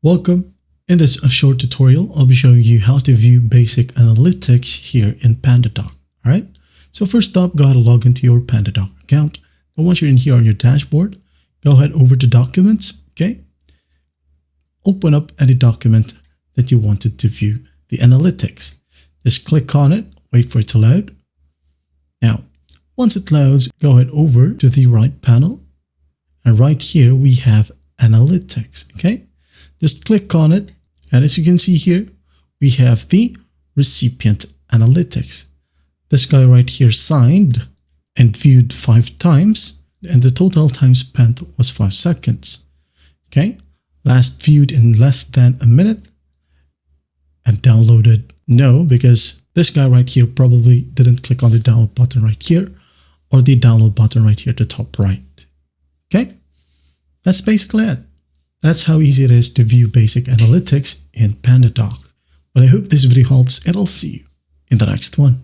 Welcome. In this short tutorial, I'll be showing you how to view basic analytics here in PandaDoc. All right. So first up, go ahead and log into your PandaDoc account. And once you're in here on your dashboard, go ahead over to Documents. Okay. Open up any document that you wanted to view the analytics. Just click on it, wait for it to load. Now, once it loads, go ahead over to the right panel. And right here, we have analytics. Okay. Just click on it. And as you can see here, we have the recipient analytics. This guy right here signed and viewed 5 times, and the total time spent was 5 seconds. Okay. Last viewed in less than a minute, and downloaded no, because this guy right here probably didn't click on the download button right here or the download button right here at the top right. Okay. That's basically it. That's how easy it is to view basic analytics in PandaDoc. But I hope this video helps, and I'll see you in the next one.